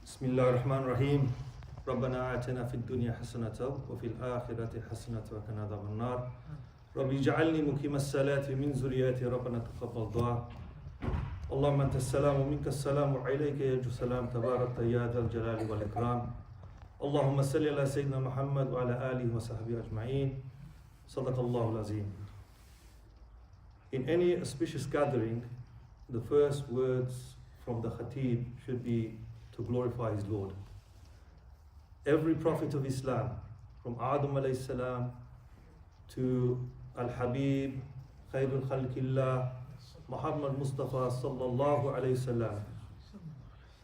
بسم الله الرحمن الرحيم ربنا آتنا في الدنيا حسنة وفي الآخرة حسنة وقنا عذاب النار رب اجعلني مقيم الصلاة من ذريتي ربنا تقبل دعاء اللهم أنت السلام ومنك السلام وعليك يرجو السلام تبارك يا ذا الجلال والإكرام اللهم صل على سيدنا محمد وعلى آله وصحبه أجمعين صدق الله العظيم. In any auspicious gathering, the first words from the khatib should be to glorify his Lord. Every prophet of Islam, from Adam alayhi salam to Al-Habib, Khairul Khalqillah, Muhammad Mustafa sallallahu alayhi salam,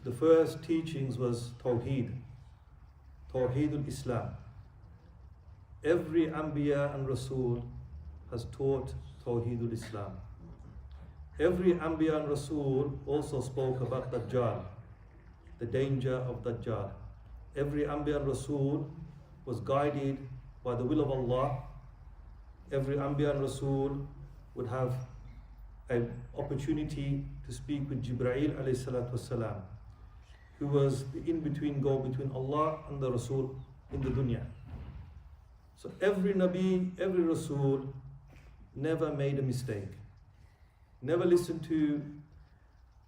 the first teachings was Tawheed, Tawheedul Islam. Every Anbiya and Rasul has taught Tawheedul Islam. Every Anbiya and Rasul also spoke about Dajjal, the danger of Dajjal. Every Anbiya and Rasul was guided by the will of Allah. Every Anbiya and Rasul would have an opportunity to speak with Jibreel alayhi salatu wasalam, who was the in-between go between Allah and the Rasul in the dunya. So every Nabi, every Rasul never made a mistake. Never listened to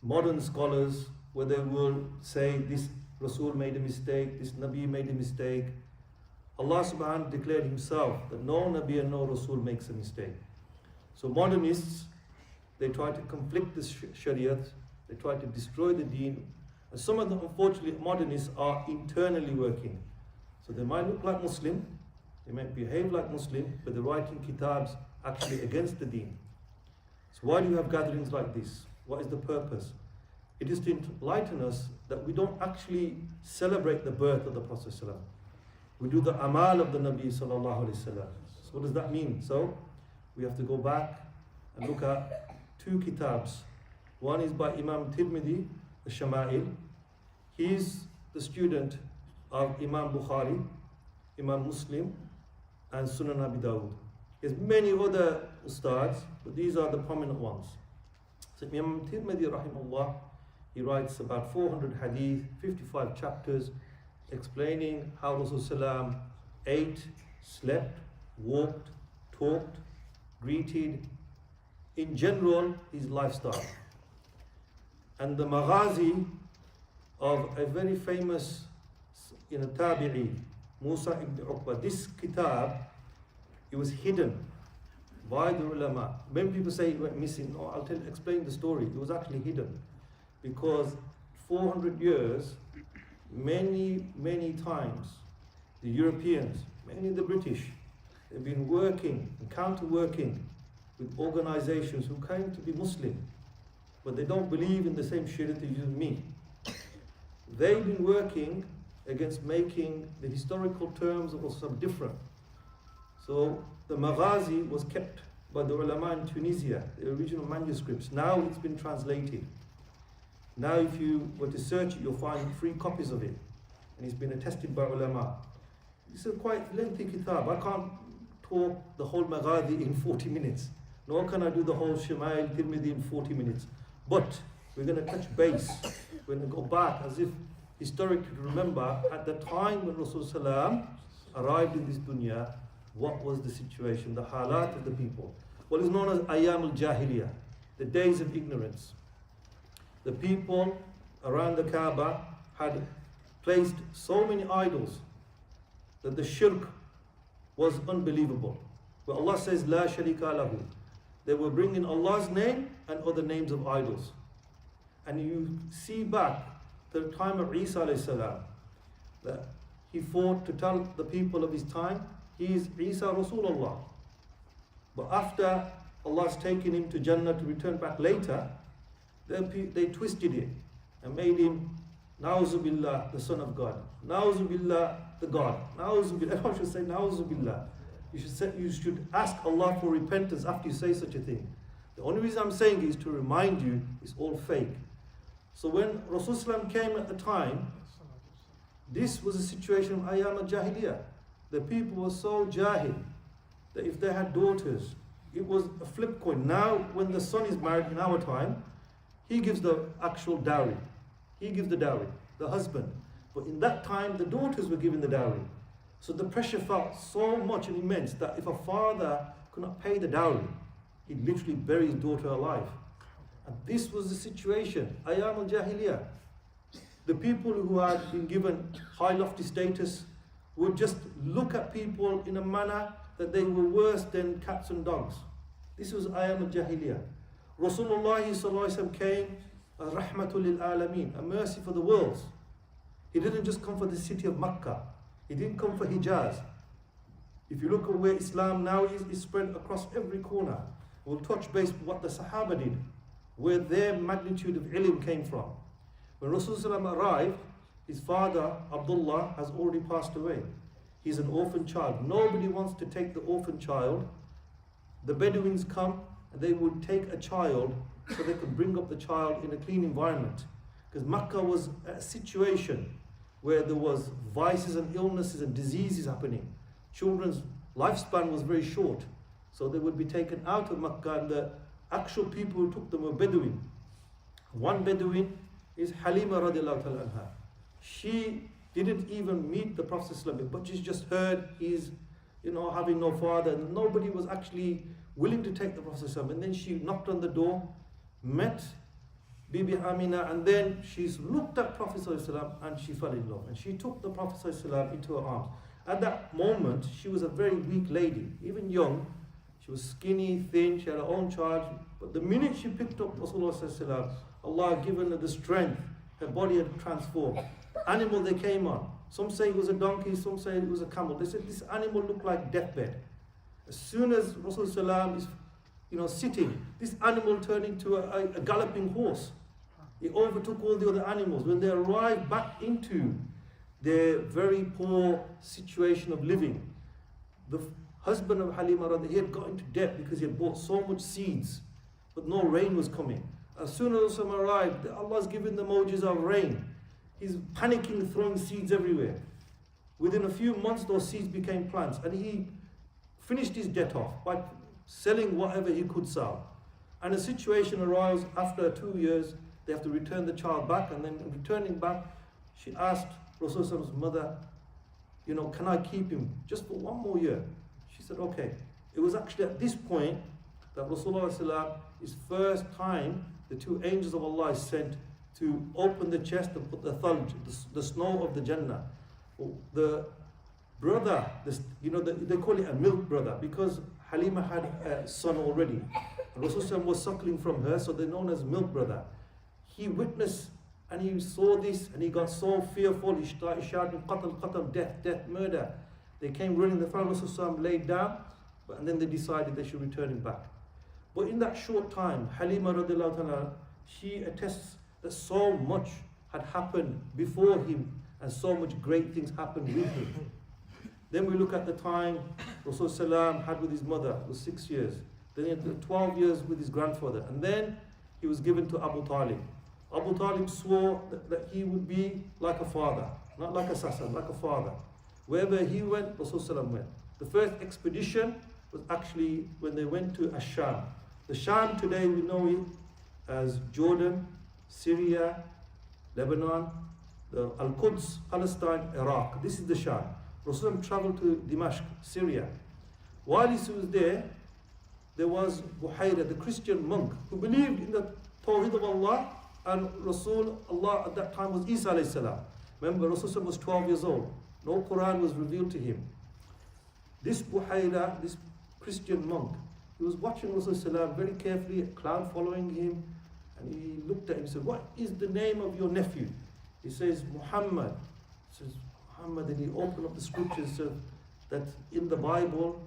modern scholars where they will say this Rasul made a mistake, this Nabi made a mistake. Allah subhanahu wa ta'ala declared himself that no Nabi and no Rasul makes a mistake. So modernists, they try to conflict the Shariat, they try to destroy the deen. And some of them, unfortunately, modernists are internally working. So they might look like Muslim, they might behave like Muslim, but they're writing kitabs actually against the deen. So why do you have gatherings like this? What is the purpose? It is to enlighten us that we don't actually celebrate the birth of the Prophet ﷺ. We do the amal of the Nabi sallallahu alaihi wasallam. So what does that mean? So we have to go back and look at two kitabs. One is by Imam Tirmidhi, the Shama'il. He's the student of Imam Bukhari, Imam Muslim, and Sunan Abi Dawud. There's many other ustads, but these are the prominent ones. So Imam Tirmidhi rahimahullah, he writes about 400 hadith, 55 chapters, explaining how Rasulullah ate, slept, walked, talked, greeted, in general, his lifestyle. And the maghazi of a very famous tabi'i, Musa ibn Uqba, this kitab, it was hidden by the ulama. Many people say it went missing. No, I'll explain the story. It was actually hidden because 400 years, many times, the Europeans, mainly the British, they've been working and counter-working with organizations who claim to be Muslim, but they don't believe in the same Shariat as you and me. They've been working against making the historical terms of Islam different. So the Maghazi was kept by the ulama in Tunisia, the original manuscripts. Now it's been translated. Now if you were to search it, you'll find free copies of it. And it's been attested by ulama. It's a quite lengthy kitab. I can't talk the whole Maghazi in 40 minutes. Nor can I do the whole Shama'il Tirmidhi in 40 minutes. But we're going to touch base. We're going to go back as if historically to remember at the time when Rasulullah arrived in this dunya, what was the situation, the halat of the people. What is known as Ayyam al-Jahiliyyah, the days of ignorance. The people around the Kaaba had placed so many idols that the shirk was unbelievable. Where Allah says, La sharika lahu. They were bringing Allah's name and other names of idols. And you see back to the time of Isa alayhi salam, that he fought to tell the people of his time, he is Isa Rasulullah. But after Allah's taken him to Jannah to return back later, they twisted it and made him Na'uzu Billah, the Son of God. Na'uzu Billah, the God. Na'uzu Billah. Everyone should say Na'uzu Billah. You should ask Allah for repentance after you say such a thing. The only reason I'm saying it is to remind you it's all fake. So when Rasulullah came at the time, this was a situation of Ayyam al-Jahiliyyah. The people were so jahil that if they had daughters, it was a flip coin. Now, when the son is married in our time, he gives the actual dowry. He gives the dowry, the husband. But in that time, the daughters were given the dowry. So the pressure felt so much and immense that if a father could not pay the dowry, he'd literally bury his daughter alive. And this was the situation, Ayam al-Jahiliyyah. The people who had been given high lofty status would just look at people in a manner that they were worse than cats and dogs. This was Ayam al-Jahiliyyah. Rasulullah came as rahmatul lil alameen, a mercy for the worlds. He didn't just come for the city of Makkah. He didn't come for Hijaz. If you look at where Islam now is, it's spread across every corner. We'll touch base with what the Sahaba did, where their magnitude of ilm came from. When Rasulullah arrived, his father, Abdullah, has already passed away. He's an orphan child. Nobody wants to take the orphan child. The Bedouins come and they would take a child so they could bring up the child in a clean environment. Because Makkah was a situation where there was vices and illnesses and diseases happening. Children's lifespan was very short. So they would be taken out of Makkah, and the actual people who took them were Bedouin. One Bedouin is Halima radiallahu ta'ala anha. She didn't even meet the Prophet ﷺ, but she's just heard he's having no father, and nobody was actually willing to take the Prophet ﷺ. And then she knocked on the door, met Bibi Amina, and then she's looked at Prophet ﷺ and she fell in love. And she took the Prophet ﷺ into her arms. At that moment, she was a very weak lady, even young. She was skinny, thin, she had her own child. But the minute she picked up Rasulullah ﷺ, Allah had given her the strength. Her body had transformed. The animal they came on, some say it was a donkey, some say it was a camel. They said this animal looked like deathbed. As soon as Rasulullah is sitting, this animal turned into a galloping horse. It overtook all the other animals. When they arrived back into their very poor situation of living, the husband of Halima, he had got into debt because he had bought so much seeds, but no rain was coming. As soon as Rasulullah arrived, Allah's given the mojis of rain. He's panicking, throwing seeds everywhere. Within a few months, those seeds became plants, and he finished his debt off by selling whatever he could sell. And a situation arose after 2 years. They have to return the child back, and then returning back, she asked Rasulullah's mother, can I keep him just for 1 more year? She said, okay. It was actually at this point that Rasulullah, his first time, the 2 angels of Allah is sent to open the chest and put the thalj, the snow of the Jannah. The brother, they call it a milk brother, because Halima had a son already. And Rasulullah was suckling from her, so they're known as milk brother. He witnessed and he saw this and he got so fearful, he started shouting, Qatl, Qatl, death, death, murder. They came running, the Prophet Rasulullah laid down, and then they decided they should return him back. But in that short time, Halima radiallahu ta'ala, she attests that so much had happened before him and so much great things happened with him. Then we look at the time Rasulullah had with his mother, it was 6 years. Then he had 12 years with his grandfather, and then he was given to Abu Talib. Abu Talib swore that he would be like a father, not like a sasa, like a father. Wherever he went, Rasulullah went. The first expedition was actually when they went to Ash-Sham. The Sham today we know it as Jordan, Syria, Lebanon, the Al-Quds, Palestine, Iraq. This is the Sham. Rasulullah traveled to Damascus, Syria. While he was there was Buhayra, the Christian monk, who believed in the Tawheed of Allah, and Rasul Allah at that time was Isa alayhi salam. Remember, Rasulullah was 12 years old. No Quran was revealed to him. This Buhayra, this Christian monk, he was watching Rasulullah very carefully, a cloud following him, and he looked at him and said, what is the name of your nephew? He says, Muhammad. He says, Muhammad, and he opened up the scriptures so that in the Bible,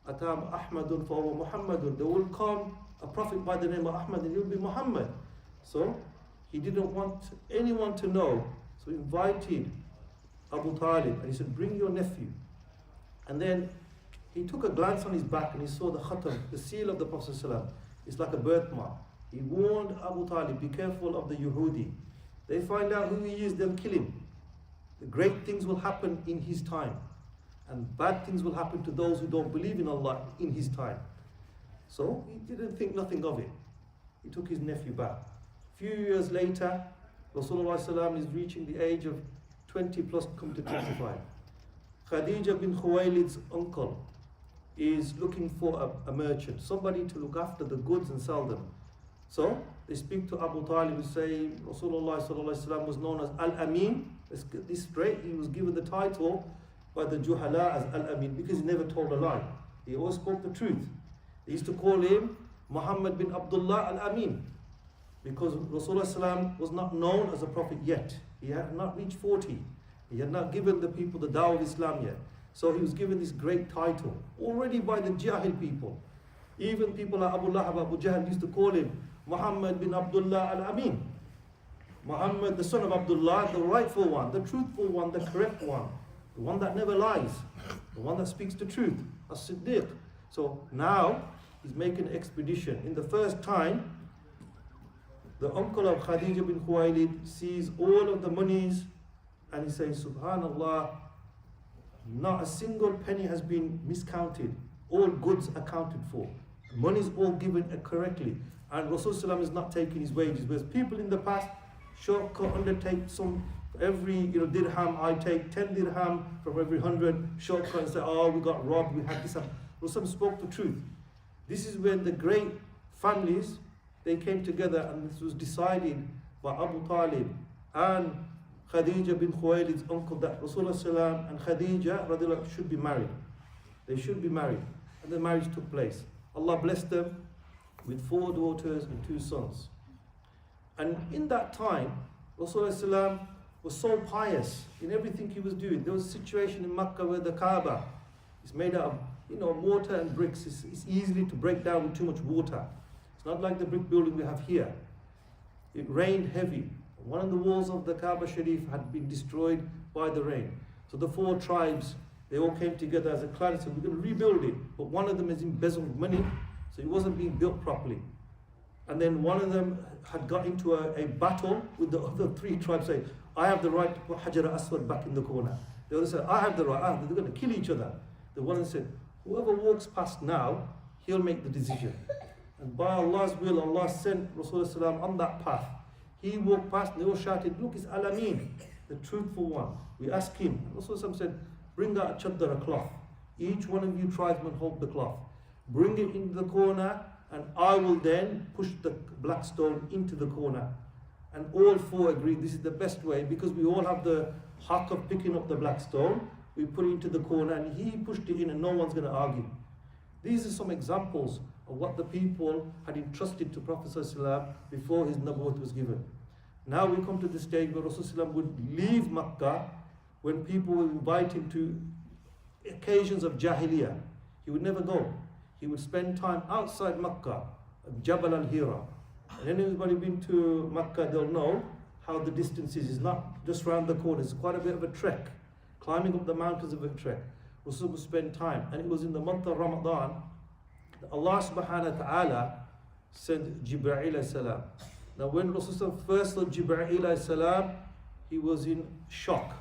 Atam Ahmadun fahuwa Muhammadun. There will come a prophet by the name of Ahmad and he'll be Muhammad. So he didn't want anyone to know. So he invited Abu Talib and he said, bring your nephew. And then he took a glance on his back and he saw the khatam, the seal of the Prophet ﷺ. It's like a birthmark. He warned Abu Talib, be careful of the Yahudi. They find out who he is, they'll kill him. The great things will happen in his time, and bad things will happen to those who don't believe in Allah in his time. So he didn't think nothing of it. He took his nephew back. A few years later, Rasulullah ﷺ is reaching the age of 20 plus come to 25. Khadija bin Khuwaylid's uncle is looking for a merchant, somebody to look after the goods and sell them. So they speak to Abu Talib and say Rasulullah sallallahu alaihi wasallam was known as Al-Amin. Let's get this straight. He was given the title by the Juhala as Al-Amin because he never told a lie. He always spoke the truth. They used to call him Muhammad bin Abdullah Al-Amin because Rasulullah sallam was not known as a prophet yet. He had not reached 40. He had not given the people the dawah of Islam yet. So he was given this great title already by the Jahil people. Even people like Abu Lahab, Abu Jahl used to call him Muhammad bin Abdullah Al-Amin. Muhammad, the son of Abdullah, the rightful one, the truthful one, the correct one, the one that never lies, the one that speaks the truth, as-Sadiq. So now he's making an expedition. In the first time, the uncle of Khadija bin Khuwaylid sees all of the monies and he says, Subhanallah, not a single penny has been miscounted. All goods accounted for. Money is all given correctly. And Rasulullah is not taking his wages. Whereas people in the past, shortcut undertake some, every dirham, I take 10 dirham from every 100, shortcut and say, oh, we got robbed, we had this. Rasulullah spoke the truth. This is when the great families, they came together and this was decided by Abu Talib and Khadija bin Khuwaylid's uncle that Rasulullah and Khadija should be married. They should be married. And the marriage took place. Allah blessed them with 4 daughters and 2 sons. And in that time, Rasulullah was so pious in everything he was doing. There was a situation in Makkah where the Kaaba is made out of mortar and bricks. It's easily to break down with too much water. It's not like the brick building we have here. It rained heavy. One of the walls of the Kaaba Sharif had been destroyed by the rain. So the 4 tribes, they all came together as a clan and said, we're going to rebuild it. But one of them has embezzled money, so it wasn't being built properly. And then one of them had got into a battle with the other 3 tribes saying, I have the right to put Hajar al-Aswad back in the corner. The other said, I have the right. They're going to kill each other. The one said, whoever walks past now, he'll make the decision. And by Allah's will, Allah sent Rasulullah on that path. He walked past and they all shouted, look, it's Al-Amin, the truthful one. We asked him. Rasulullah said, bring out a chadar, a cloth. Each one of you tribesmen hold the cloth. Bring it into the corner and I will then push the black stone into the corner. And all 4 agreed this is the best way because we all have the haq of picking up the black stone. We put it into the corner and he pushed it in and no one's going to argue. These are some examples of what the people had entrusted to Prophet ﷺ before his nabuwwat was given. Now we come to the stage where Rasulullah would leave Makkah when people would invite him to occasions of Jahiliyyah. He would never go. He would spend time outside Makkah, at Jabal al-Hira. And anybody been to Makkah, they'll know how the distance is. It's not just around the corner. It's quite a bit of a trek. Climbing up the mountains of a trek. Rasul would spend time. And it was in the month of Ramadan that Allah subhanahu wa ta'ala sent Jibreel alayhi salam. Now when Rasul first saw Jibreel alayhi salam, he was in shock.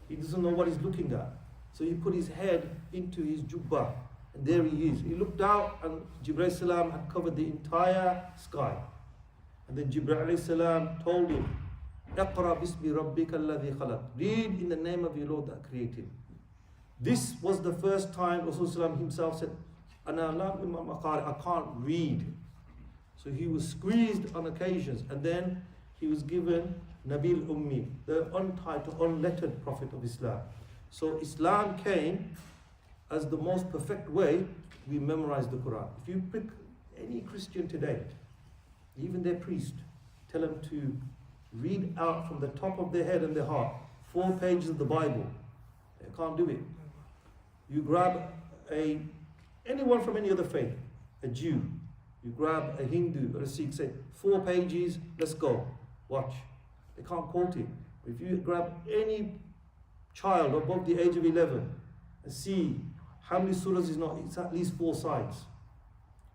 He doesn't know what he's looking at. So he put his head into his jubbah. And there he is. He looked out and Jibreel salam had covered the entire sky. And then Jibreel alayhi salam told him, Iqra bismi rabbika alladhi khalaq. Read in the name of your Lord that created. This was the first time Rasulullah himself said, I can't read. So he was squeezed on occasions and then he was given Nabil Ummi, the untitled, unlettered Prophet of Islam. So Islam came as the most perfect way we memorize the Quran. If you pick any Christian today, even their priest, tell them to read out from the top of their head and their heart 4 pages of the Bible. They can't do it. You grab anyone from any other faith, a Jew, you grab a Hindu or a Sikh, say 4 pages, let's go, watch. They can't quote it. If you grab any child above the age of 11 and see how many surahs is not, it's at least 4 sides.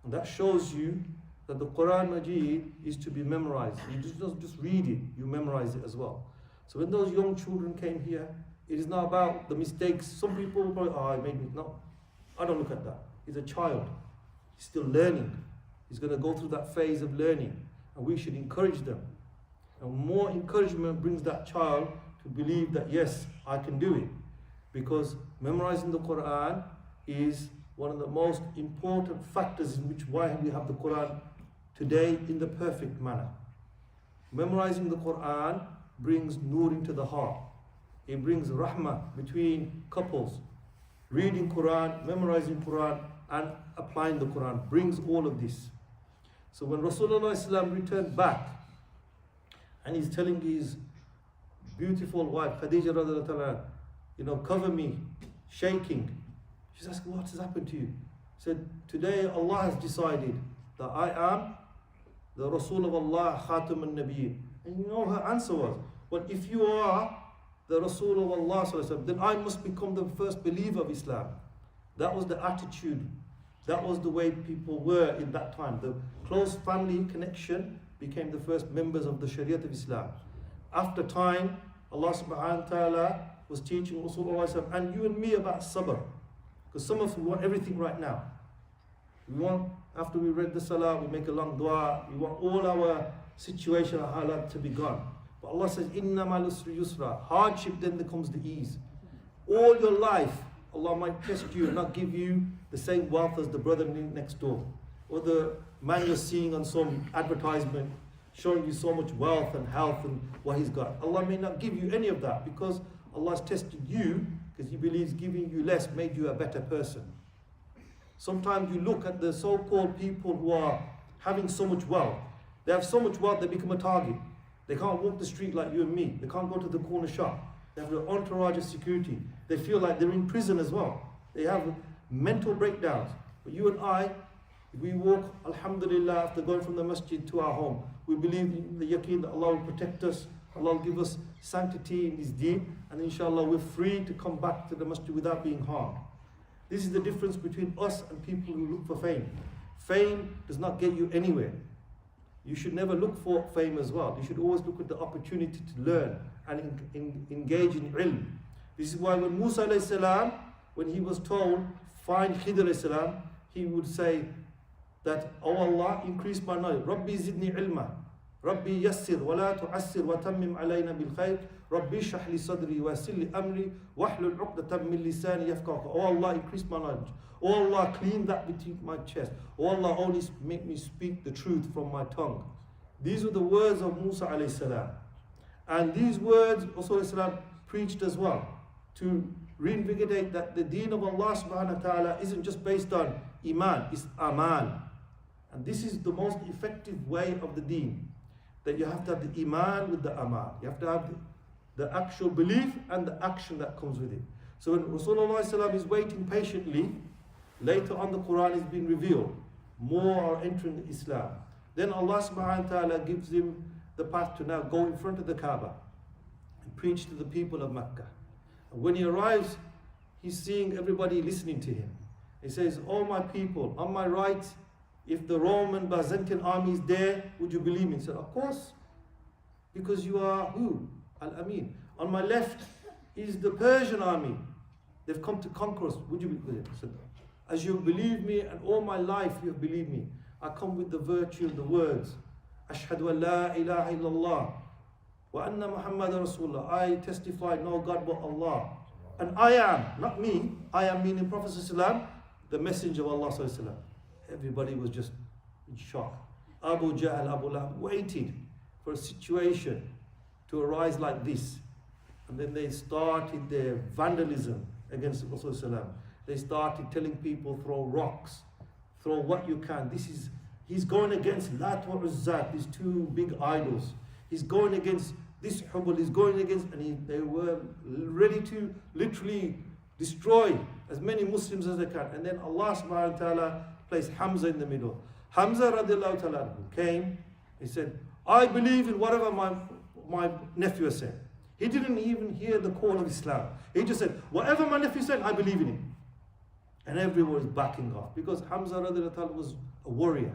And that shows you that the Quran Majid is to be memorized. You just read it, you memorize it as well. So when those young children came here, it is not about the mistakes. Some people will probably, I made me. No, I don't look at that. He's a child. He's still learning. He's going to go through that phase of learning. And we should encourage them. And more encouragement brings that child to believe that yes, I can do it. Because memorizing the Quran is one of the most important factors in which why we have the Quran today in the perfect manner. Memorizing the Quran brings nur into the heart. It brings rahmah between couples. Reading Quran, memorizing Quran, and applying the Quran brings all of this. So when Rasulullah returned back, and he's telling his beautiful wife, Khadija radiallahu anha, cover me, shaking. She's asking, what has happened to you? He said, today Allah has decided that I am the Rasul of Allah, Khatam al-Nabiyyin. And her answer was, well, if you are the Rasul of Allah, then I must become the first believer of Islam. That was the attitude. That was the way people were in that time. The close family connection became the first members of the Shariat of Islam. After time, Allah subhanahu wa ta'ala was teaching Rasulullah and you and me about sabr. Because some of us want everything right now. We want, after we read the salah, we make a long dua, we want all our situation, our halat to be gone. But Allah says, Inna mal usri yusra. Hardship then becomes the ease. All your life, Allah might test you and not give you the same wealth as the brother next door. Or the man you're seeing on some advertisement showing you so much wealth and health and what he's got. Allah may not give you any of that because Allah's tested you because He believes giving you less made you a better person. Sometimes you look at the so-called people who are having so much wealth. They have so much wealth they become a target. They can't walk the street like you and me. They can't go to the corner shop. They have an entourage of security. They feel like they're in prison as well. They have mental breakdowns. But you and I, if we walk, alhamdulillah, after going from the masjid to our home, we believe in the yaqeen that Allah will protect us, Allah will give us sanctity in His deen, and inshallah we're free to come back to the masjid without being harmed. This is the difference between us and people who look for fame. Fame does not get you anywhere. You should never look for fame as well. You should always look at the opportunity to learn and engage in ilm. This is why when Musa alayhi salam, when he was told, find Khidr alayhi salam, he would say that, oh Allah, increase my knowledge. Rabbi zidni ilma. Rabbi yassir wa la tu'assir wa tammim alayna bil khayr. Rabbi shrah li sadri wa yassir li amri wahlul 'uqdatam min lisani yafqahu. Oh Allah, increase my knowledge. Oh Allah, clean that between my chest. Oh Allah, only make me speak the truth from my tongue. These were the words of Musa alayhi salam. And these words Rasulullah preached as well, to reinvigorate that the deen of Allah subhanahu wa ta'ala isn't just based on iman, it's aman. And this is the most effective way of the deen, that you have to have the iman with the aman. You have to have the actual belief and the action that comes with it. So when Rasulullah is waiting patiently, later on the Quran is being revealed, more are entering Islam. Then Allah subhanahu wa ta'ala gives him the path to now go in front of the Kaaba and preach to the people of Mecca. And when he arrives, he's seeing everybody listening to him. He says, oh my people, on my right, if the Roman Byzantine army is there, would you believe me? He said, of course, because you are who? Al-Amin. On my left is the Persian army. They've come to conquer us. Would you believe me? He said, as you believe me and all my life you have believed me, I come with the virtue of the words. Ashhadu an la ilaha illallah wa anna Muhammadan Rasulullah. I testify no God but Allah. And I am, not me, I am meaning Prophet ﷺ, the messenger of Allah ﷺ. Everybody was just in shock. Abu Jahl, Abu Lahab waited for a situation to arise like this. And then they started their vandalism against Rasulullah. They started telling people, throw rocks, throw what you can. He's going against Lat wa Uzzat, these two big idols. He's going against this Hubal, he's going against, and they were ready to literally destroy as many Muslims as they can. And then Allah subhanahu wa ta'ala placed Hamza in the middle. Hamza radiallahu ta'ala came, he said, I believe in whatever my nephew has said. He didn't even hear the call of Islam. He just said, whatever my nephew said, I believe in him. And everyone was backing off because Hamza radiallahu ta'ala was a warrior.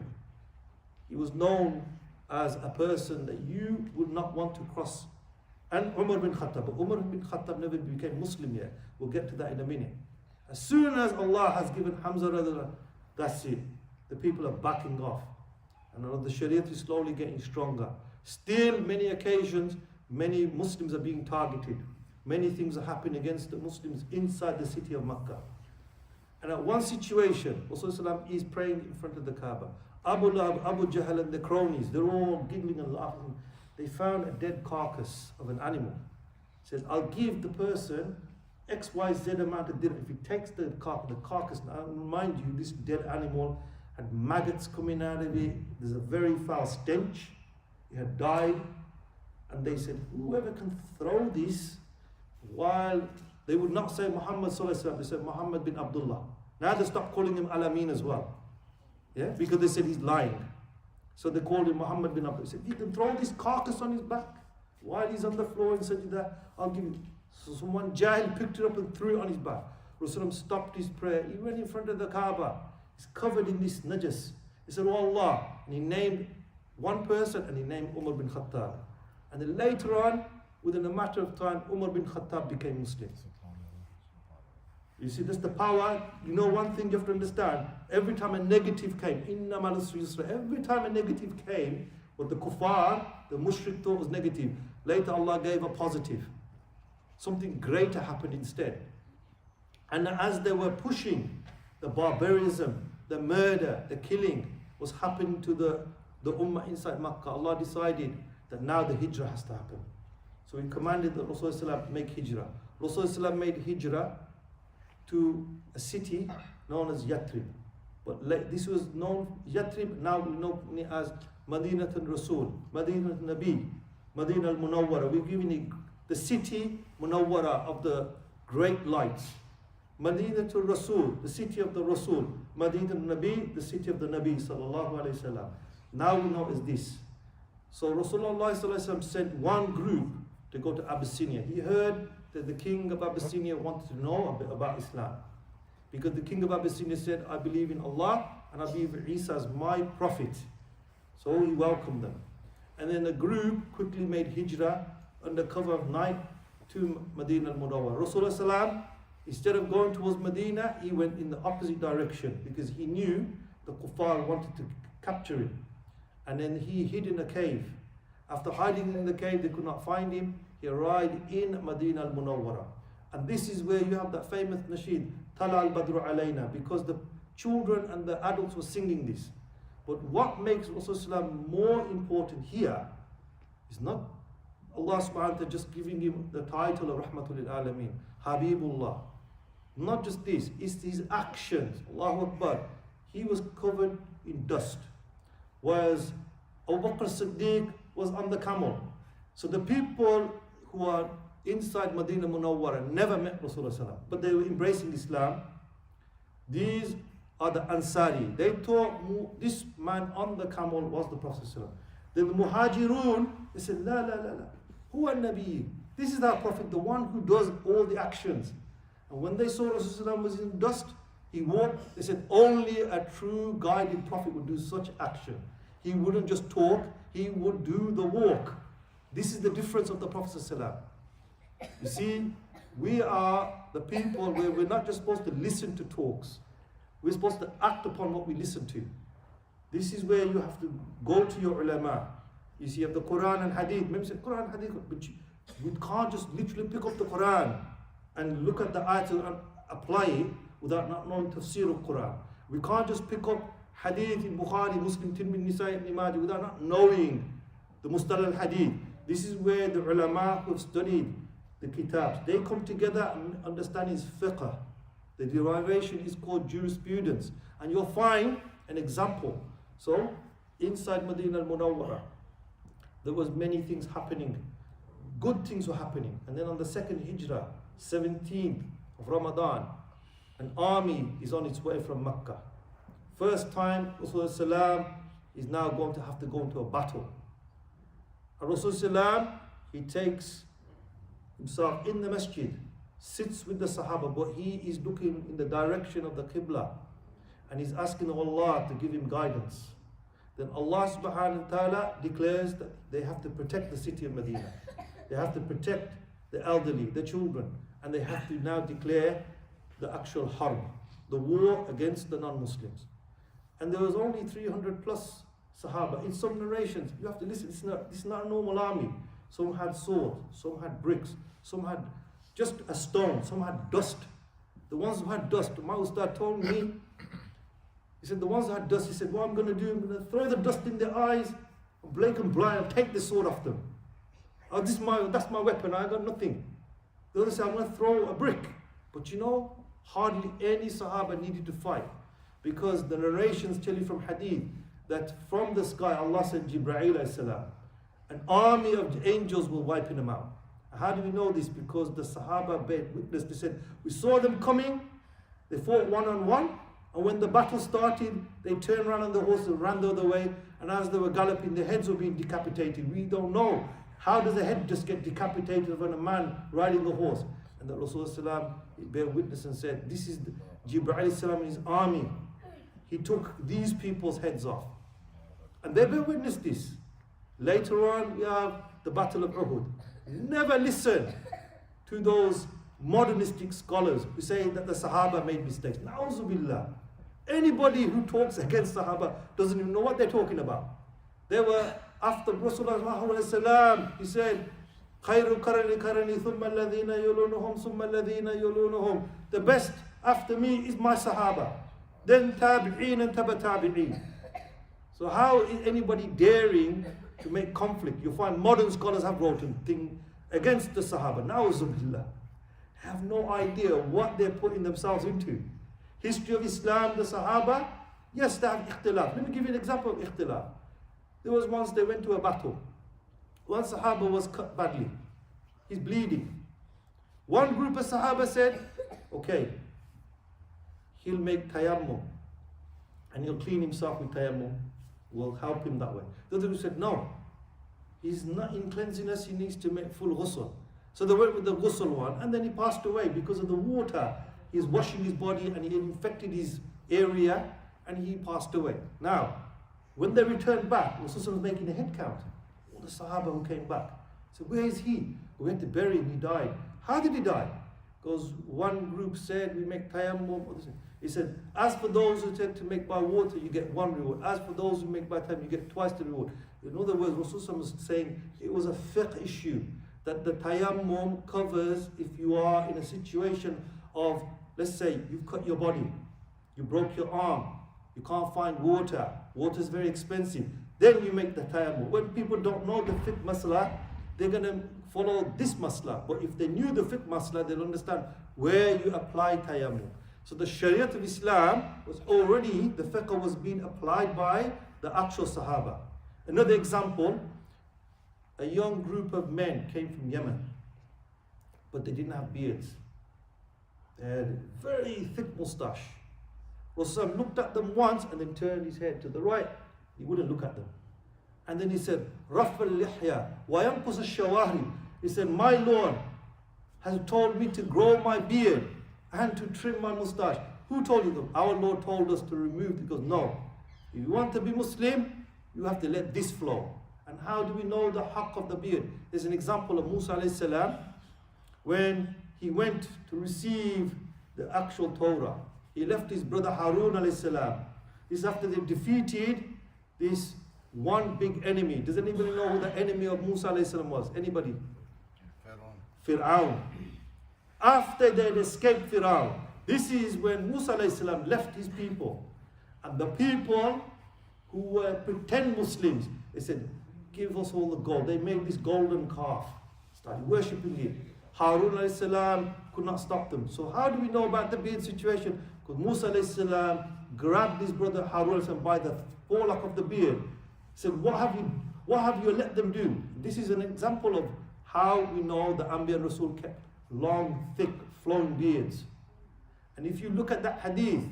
He was known as a person that you would not want to cross. And Umar bin Khattab. But Umar bin Khattab never became Muslim yet. We'll get to that in a minute. As soon as Allah has given Hamza radiallahu, that's it. The people are backing off. And the Shariat is slowly getting stronger. Still, many occasions, Many Muslims are being targeted. Many things are happening against the Muslims inside the city of Makkah. And at one situation, Rasulullah is praying in front of the Kaaba. Abu Lahab, Abu Jahl and the cronies, they're all giggling and laughing. They found a dead carcass of an animal. He says, I'll give the person XYZ amount of dirham if he takes the carcass. Now, I'll remind you, this dead animal had maggots coming out of it. There's a very foul stench. It had died. And they said, whoever can throw this, while they would not say Muhammad sallallahu alaihi wasallam, they said Muhammad bin Abdullah. Now they stopped calling him Al-Amin as well. Yeah, because they said he's lying. So they called him Muhammad bin Abdullah. He said, you can throw this carcass on his back while he's on the floor and said that, I'll give you. So someone Jahil picked it up and threw it on his back. Rasulullah stopped his prayer. He went in front of the Kaaba. He's covered in this najas. He said, oh Allah. And he named one person and he named Umar bin Khattab. And then later on, within a matter of time, Umar bin Khattab became Muslim. You see, that's the power. You know one thing you have to understand. Every time a negative came, every time a negative came, what the kuffar, the mushrik thought was negative. Later Allah gave a positive. Something greater happened instead. And as they were pushing, the barbarism, the murder, the killing was happening to the ummah inside Makkah, Allah decided that now the hijrah has to happen. So he commanded that Rasulullah make hijrah. Rasulullah made hijrah to a city known as Yathrib. But this was known, Yathrib, now we know it as Madinat al-Rasul, Madinat al-Nabi, Madinat al-Munawwara. We're giving it the city Munawwara of the great lights. Madinat al-Rasul, the city of the Rasul. Madinat al-Nabi, the city of the Nabi sallallahu alayhi wasallam. Now we know is this. So Rasulullah sallallahu alayhi wasallam sent one group to go to Abyssinia. He heard that the king of Abyssinia wanted to know a bit about Islam. Because the king of Abyssinia said, I believe in Allah and I believe Isa as my prophet. So he welcomed them. And then the group quickly made hijrah under cover of night to Medina al-Munawwar. Rasulullah sallam, instead of going towards Medina, he went in the opposite direction because he knew the kuffar wanted to capture him. And then he hid in a cave. After hiding in the cave, they could not find him. He arrived in Medina al-Munawwara. And this is where you have that famous nasheed, Tala al-Badru alayna, because the children and the adults were singing this. But what makes Rasulullah more important here is not Allah subhanahu wa ta'ala just giving him the title of Rahmatul lil Alameen, Habibullah. Not just this, it's his actions. Allahu Akbar. He was covered in dust. Whereas Abu Bakr Sadiq was on the camel. So the people who are inside Medina Munawwara never met Rasulullah, but they were embracing Islam. These are the Ansari. They thought this man on the camel was the Prophet. Then the Muhajirun, they said, La, la, la, la. Who are Nabi? This is our Prophet, the one who does all the actions. And when they saw Rasulullah was in dust, he walked, they said, only a true guided Prophet would do such action. He wouldn't just talk, he would do the walk. This is the difference of the Prophet. You see, we are the people where we're not just supposed to listen to talks. We're supposed to act upon what we listen to. This is where you have to go to your ulama. You see, you have the Quran and Hadith. Maybe say Quran and Hadith, but you can't just literally pick up the Quran and look at the ayat and apply it without not knowing tafsir of Quran. We can't just pick up Hadith in Bukhari, Muslim, Tirmidhi, Nisa'i, Ibn Majah without not knowing the Mustalah al-Hadith. This is where the ulama who have studied the kitabs, they come together and understand his fiqh. The derivation is called jurisprudence. And you'll find an example. So, inside Medina al-Munawwara, there was many things happening. Good things were happening. And then on the second hijrah, 17th of Ramadan, an army is on its way from Mecca. First time Rasulullah is now going to have to go into a battle. And Rasulullah, he takes himself in the masjid, sits with the Sahaba, but he is looking in the direction of the Qibla and he's asking Allah to give him guidance. Then Allah subhanahu wa ta'ala declares that they have to protect the city of Medina. They have to protect the elderly, the children, and they have to now declare the actual harb, the war against the non-Muslims. And there was only 300 plus Sahaba. In some narrations, you have to listen, this is not a normal army. some had sword, some had bricks, some had just a stone, some had dust. The ones who had dust, my ustad told me, he said, the ones who had dust, he said, what I'm going to do, I'm going to throw the dust in their eyes, blink and blind, and take the sword off them. Oh, that's my weapon, I got nothing. The other said, I'm going to throw a brick. But you know, hardly any Sahaba needed to fight. Because the narrations tell you from hadith that from the sky Allah sent Jibreel alayhi salam. An army of angels will wipe them out. How do we know this? Because the Sahaba bear witness. They said, we saw them coming, they fought one-on-one, and when the battle started, they turned around on the horse and ran the other way, and as they were galloping, their heads were being decapitated. We don't know. How does a head just get decapitated when a man riding a horse? And the Rasulullah bear witness and said, this is Jibreel salam and his army. He took these people's heads off. And they bear witness this. Later on, we have the Battle of Uhud. Never listen to those modernistic scholars who say that the Sahaba made mistakes. Na'udhu billah. Anybody who talks against Sahaba doesn't even know what they're talking about. They were after Rasulullah, he said, خَيْرُ كَرَنِ كَرَنِ ثُمَّ الَّذِينَ يُلُونُهُمْ ثُمَّ الَّذِينَ يُلُونُهُمْ. The best after me is my Sahaba. Then tabi'een and taba tabi'een. So how is anybody daring to make conflict? You find modern scholars have written things against the Sahaba. Na'uzubillah. Have no idea what they're putting themselves into. History of Islam, the Sahaba, yes, they have ikhtilaf. Let me give you an example of ikhtilaf. There was once they went to a battle. One Sahaba was cut badly. He's bleeding. One group of Sahaba said, okay, he'll make tayammum and he'll clean himself with tayammum. We'll help him that way. The other group said, no, he's not in cleanliness, he needs to make full ghusl. So they went with the ghusl one, and then he passed away because of the water. He's washing his body and he infected his area and he passed away. Now, when they returned back, Rasulullah was making a head count. All the Sahaba who came back. So where is he? We went to bury him, he died. How did he die? Because one group said we make tayammum. He said, as for those who tend to make by water, you get one reward. As for those who make by time, you get twice the reward. In other words, Rasulullah was saying it was a fiqh issue. That the tayammum covers if you are in a situation of, let's say, you've cut your body, you broke your arm, you can't find water, water is very expensive, then you make the tayammum. When people don't know the fiqh masla, they're going to follow this masla. But if they knew the fiqh masla, they'll understand where you apply tayammum. So the Shariat of Islam was already, the fiqh was being applied by the actual Sahaba. Another example, a young group of men came from Yemen, but they didn't have beards. They had very thick moustache. Rasulullah looked at them once and then turned his head to the right. He wouldn't look at them. And then he said, رَفَّ اللِّحْيَا وَيَنْقُصَ الشَّوَاهِرِ. He said, my Lord has told me to grow my beard and to trim my moustache. Who told you that? Our Lord told us to remove it. He goes, no. If you want to be Muslim, you have to let this flow. And how do we know the haqq of the beard? There's an example of Musa alayhi salam when he went to receive the actual Torah. He left his brother Harun alayhi salam. This is after they defeated this one big enemy. Does anybody know who the enemy of Musa alayhi salam was? Anybody? Fir'aun. After they had escaped Fir'aun, this is when Musa alayhi salam left his people. And the people who were pretend Muslims, they said, give us all the gold. They made this golden calf, started worshipping it. Harun alayhi salam could not stop them. So how do we know about the beard situation? Because Musa alayhi salam grabbed his brother Harun alayhi salam by the forelock of the beard. He said, what have you let them do? This is an example of how we know the Anbiya and Rasul kept long, thick, flowing beards. And if you look at that hadith,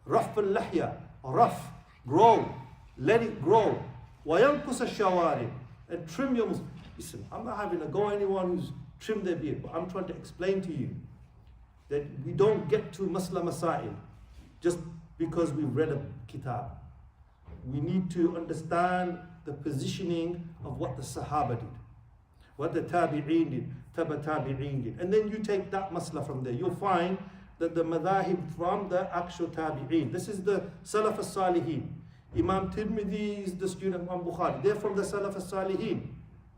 Raf al-Lahya, rough, grow, let it grow. وَيَنْقُصَ الشَّوَارِبِ. And trim your moustache. Listen, I'm not having a go at anyone who's trimmed their beard, but I'm trying to explain to you that we don't get to Masla Masail just because we've read a kitab. We need to understand the positioning of what the Sahaba did, what the Tabi'een did, Taba Tabi'een did. And then you take that Masla from there. You'll find that the madhahib from the actual Tabi'een. This is the Salaf al-Salihin. Imam Tirmidhi is the student of Imam Bukhari. They're from the Salaf al-Salihin.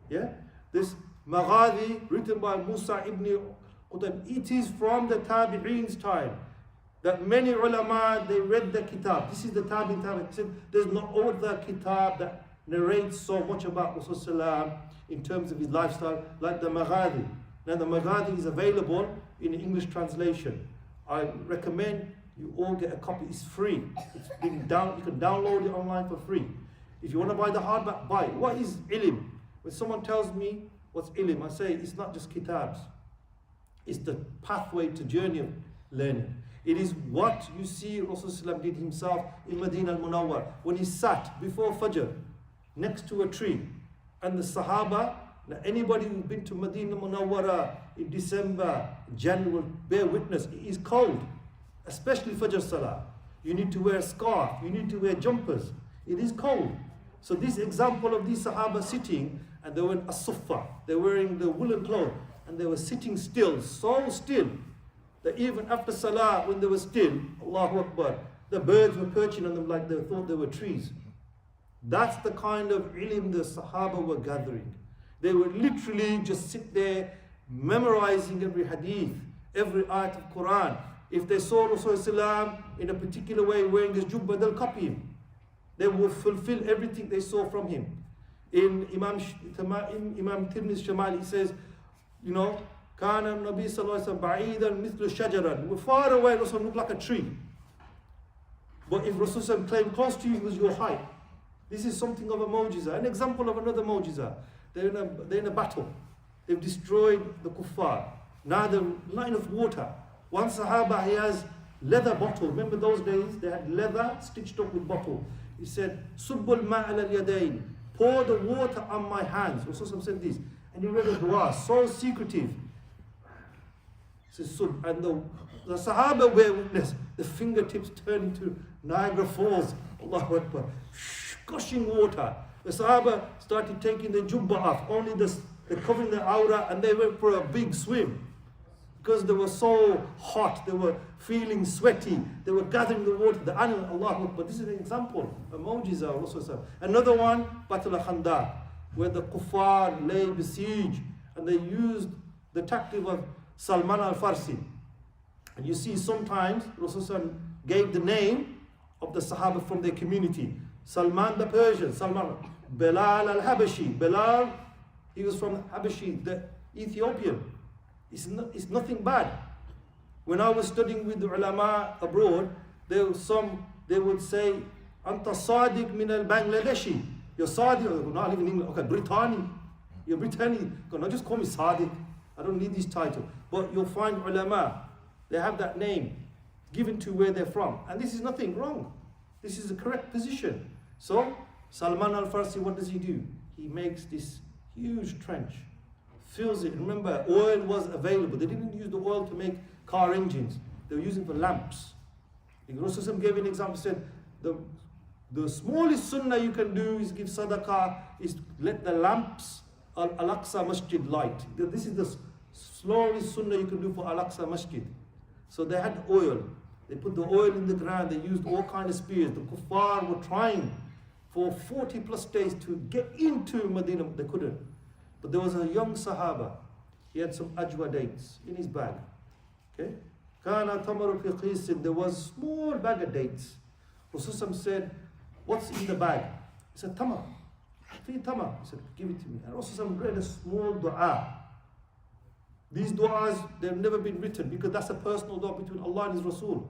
Yeah? This Maghadi, written by Musa ibn Qutayb, it is from the Tabi'een's time. That many ulama, they read the kitab. This is the Tabi'een. He said, there's no other kitab that narrates so much about Rasulullah in terms of his lifestyle like the Maghadi. Now the Maghadi is available in English translation. I recommend you all get a copy. It's free. It's been you can download it online for free. If you want to buy the hardback, buy it. What is ilm? When someone tells me what's ilm, I say it's not just kitabs. It's the pathway to journey of learning. It is what you see Rasulullah did himself in Medina al-Munawwar when he sat before Fajr next to a tree. And the Sahaba, now anybody who's been to Medina al-Munawwara in December, January will bear witness. It is cold, especially Fajr Salah. You need to wear a scarf, you need to wear jumpers. It is cold. So this example of these Sahaba sitting, and they were in as-suffa, they're wearing the woolen clothes, and they were sitting still, so still, that even after Salah, when they were still, Allahu Akbar, the birds were perching on them like they thought they were trees. That's the kind of ilm the Sahaba were gathering. They would literally just sit there memorizing every hadith, every ayat of Quran. If they saw Rasulullah in a particular way wearing his jubbah, they'll copy him. They will fulfill everything they saw from him. In Imam Tirmidhi's Shamal, he says, you know, Kana Nabi Sallallahu Alaihi Wasallam ba'idan mithlu shajaran. We're far away, Rasul looked like a tree. But if Rasul claimed close to you, it was your height. This is something of a mu'jiza. An example of another mu'jiza. They're in a battle. They've destroyed the kuffar. Now there's not enough water. One Sahaba, he has leather bottle. Remember those days? They had leather stitched up with bottle. He said, Subbul ma'al al-yadayn. Pour the water on my hands. Rasul said this. And he read a dua, so secretive. He says, and the Sahaba bear witness. The fingertips turn into Niagara Falls. Allahu Akbar. Gushing water. The Sahaba started taking the jubbah off. Only they're covering the aura, and they went for a big swim. Because they were so hot, they were feeling sweaty, they were gathering the water, the animal, Allahu Akbar. This is an example, a mu'jiza of Rasulullah. Another one, Battle al-Khandaq, where the kuffar lay besieged, and they used the tactic of Salman al-Farsi. And you see sometimes Rasulullah gave the name of the Sahaba from their community. Salman the Persian, Salman, Bilal al-Habashi. Bilal, he was from Habashi, the Ethiopian. It's nothing bad. When I was studying with the ulama abroad, there would say, Anta Sadiq min al-Bangladeshi. You're Sadiq. No, I live in England. Okay, Brittany. You're Brittany. No, just call me Sadiq. I don't need this title. But you'll find ulama, they have that name given to where they're from. And this is nothing wrong. This is the correct position. So, Salman al-Farsi, what does he do? He makes this huge trench, fills it. Remember, oil was available. They didn't use the oil to make car engines. They were using it for lamps. Rasulullah gave an example, said, the smallest sunnah you can do is give sadaqah, is let the lamps Al-Aqsa Masjid light. This is the smallest sunnah you can do for Al-Aqsa Masjid. So they had oil. They put the oil in the ground. They used all kinds of spears. The kuffar were trying for 40 plus days to get into Medina, but they couldn't. But there was a young Sahaba. He had some ajwa dates in his bag. Okay? Kana tamaru fi qisin. There was a small bag of dates. Rasulullah said, what's in the bag? He said, tamar. Tamar. He said, give it to me. And Rasulullah read a small dua. These du'as, they've never been written because that's a personal dua between Allah and His Rasul.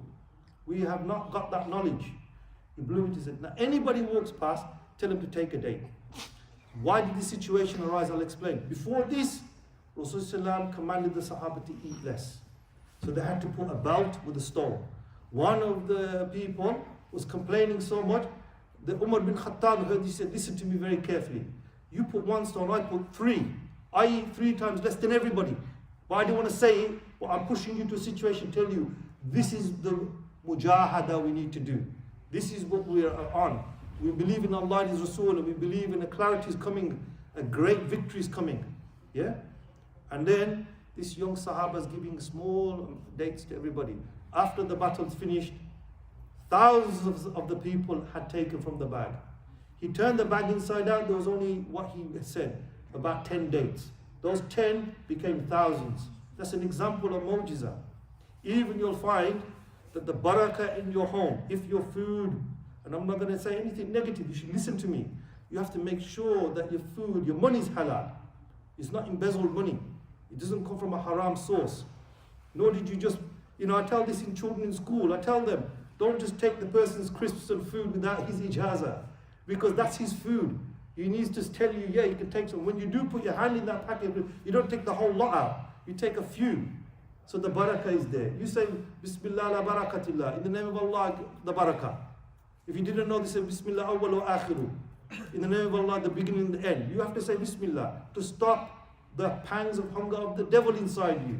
We have not got that knowledge. He blew it, he said, now anybody walks past, tell him to take a date. Why did this situation arise? I'll explain. Before this, Rasulullah commanded the Sahaba to eat less. So they had to put a belt with a stone. One of the people was complaining so much, that Umar bin Khattab heard, he said, listen to me very carefully. You put one stone, I put three. I eat 3 times less than everybody. But I don't want to say it, but I'm pushing you to a situation, tell you, this is the mujahada we need to do. This is what we are on. We believe in Allah and His Rasul, and we believe in a clarity is coming, a great victory is coming. Yeah? And then this young Sahaba is giving small dates to everybody. After the battle's finished, thousands of the people had taken from the bag. He turned the bag inside out, there was only what he had said, about 10 dates. those 10 became thousands. That's an example of mu'jiza. Even you'll find that the barakah in your home, if your food, and I'm not going to say anything negative, you should listen to me. You have to make sure that your food, your money is halal. It's not embezzled money. It doesn't come from a haram source. Nor did you just, I tell this in children in school. I tell them, don't just take the person's crisps and food without his ijazah, because that's his food. He needs to tell you, yeah, you can take some. When you do put your hand in that packet, you don't take the whole lot out. You take a few. So the barakah is there. You say, Bismillah la barakatillah. In the name of Allah, the barakah. If you didn't know, they say, Bismillah awwal wa akhiru. In the name of Allah, the beginning and the end. You have to say Bismillah to stop the pangs of hunger of the devil inside you.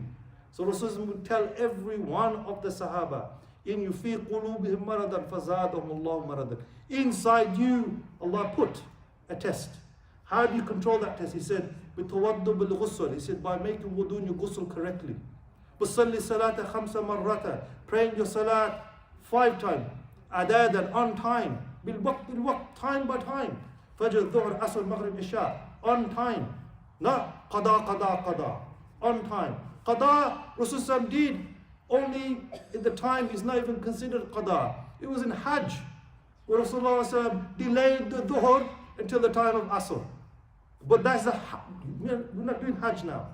So Rasulullah would tell every one of the Sahaba, in yufi qulubihim maradan fazadahum Allahu maradan. Inside you, Allah put a test. How do you control that test? He said, bitawaddu bil ghusl. He said, by making wudu and your ghusl correctly. Busalli salata khamsa marrata. Praying your salat 5 times. Adadan, on time. Bil waqt, time by time. Fajr, dhuhr, asr, maghrib, isha. On time. Not qada. On time. Qada, Rasulullah did only in the time is not even considered qada. It was in Hajj, where Rasulullah delayed the dhuhr until the time of asr. But that's we're not doing Hajj now.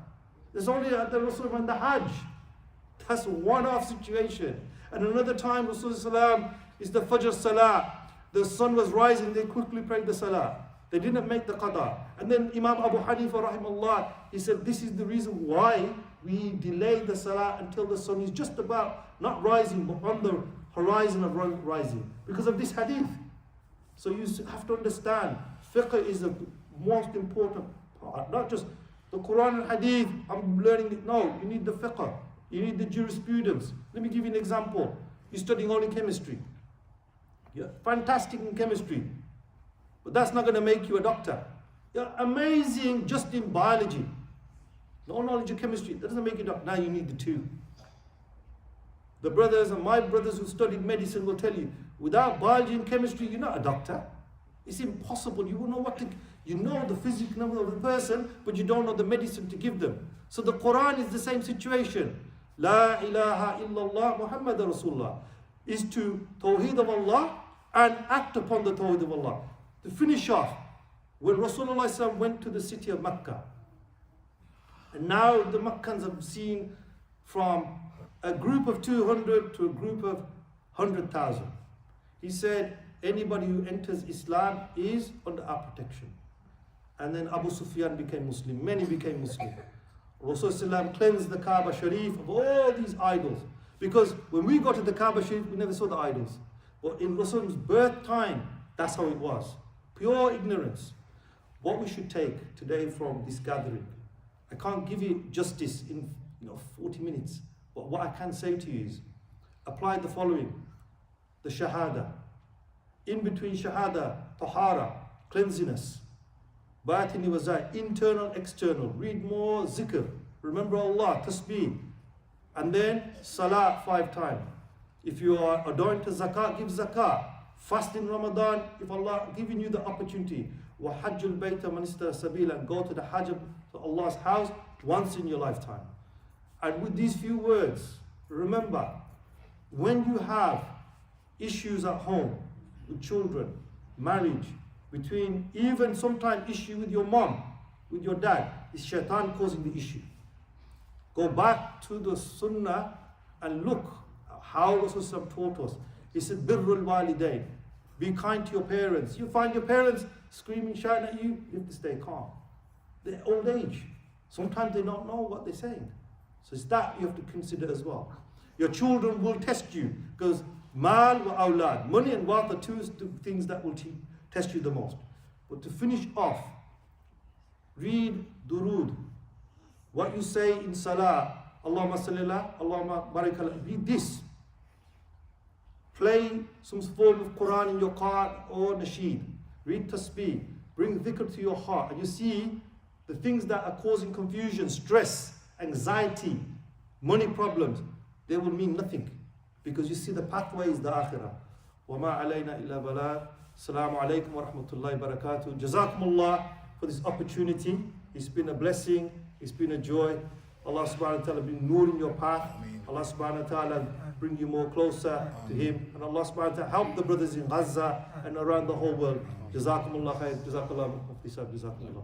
There's only the Rasulullah in the Hajj. That's a one-off situation. And another time, Rasulullah is the Fajr Salah. The sun was rising, they quickly prayed the Salah. They didn't make the qada. And then Imam Abu Hanifa rahimahullah, he said this is the reason why we delay the Salah until the sun is just about not rising but on the horizon of rising. Because of this hadith. So you have to understand, fiqh is the most important part. Not just the Quran and hadith, I'm learning it. No, you need the fiqh. You need the jurisprudence. Let me give you an example. You're studying only chemistry. You're fantastic in chemistry. But that's not going to make you a doctor. You're amazing just in biology. No knowledge of chemistry, that doesn't make you a doctor. Now you need the 2. The brothers and my brothers who studied medicine will tell you, without biology and chemistry, you're not a doctor. It's impossible. You won't know you know the physical number of the person, but you don't know the medicine to give them. So the Quran is the same situation. La ilaha illallah Muhammad Rasulullah is to Tawheed of Allah and act upon the Tawheed of Allah. To finish off, when Rasulullah went to the city of Mecca, and now the Meccans have seen from a group of 200 to a group of 100,000. He said, anybody who enters Islam is under our protection. And then Abu Sufyan became Muslim, many became Muslim. Rasulullah cleansed the Kaaba Sharif of all these idols. Because when we got to the Kaaba Sharif, we never saw the idols. But in Rasulullah's birth time, that's how it was. Pure ignorance. What we should take today from this gathering, I can't give you justice in 40 minutes. But what I can say to you is, apply the following. The Shahada. In between Shahada, Tahara, cleanliness. Batini wa zahir, internal, external. Read more zikr. Remember Allah, tasbih. And then Salah 5 times. If you are adorned to zakat, give zakat. Fast in Ramadan, if Allah giving you the opportunity. وَحَجُّ الْبَيْتَ مَنِ اسْتَطَاعَ سَبِيلًا, and go to the Hajj to Allah's house once in your lifetime. And with these few words, remember, when you have issues at home, with children, marriage, between even sometimes issue with your mom, with your dad, is shaitan causing the issue. Go back to the sunnah and look how Rasulullah taught us. He said, birrul walidain. Be kind to your parents. You find your parents screaming, shouting at you, you have to stay calm. They're old age. Sometimes they don't know what they're saying. So it's that you have to consider as well. Your children will test you, because mal wa awlad, money and wealth are 2 things that will test you the most. But to finish off, read durood. What you say in salah, Allahumma salli, Allahumma barik, read this. Play some form of Quran in your car or nasheed. Read tasbih. Bring dhikr to your heart. And you see the things that are causing confusion, stress, anxiety, money problems, they will mean nothing. Because you see the pathway is the akhirah. وَمَا عَلَيْنَا إِلَّا بَلَاغٌ. Assalamu alaikum wa rahmatullahi wa barakatuh. Jazakumullah for this opportunity. It's been a blessing. It's been a joy. Allah subhanahu wa ta'ala bring nur in your path. Allah subhanahu wa ta'ala bring you more closer to Him. And Allah subhanahu wa ta'ala help the brothers in Gaza and around the whole world. Jazakumullah khair. Jazakallah. Jazakumullah.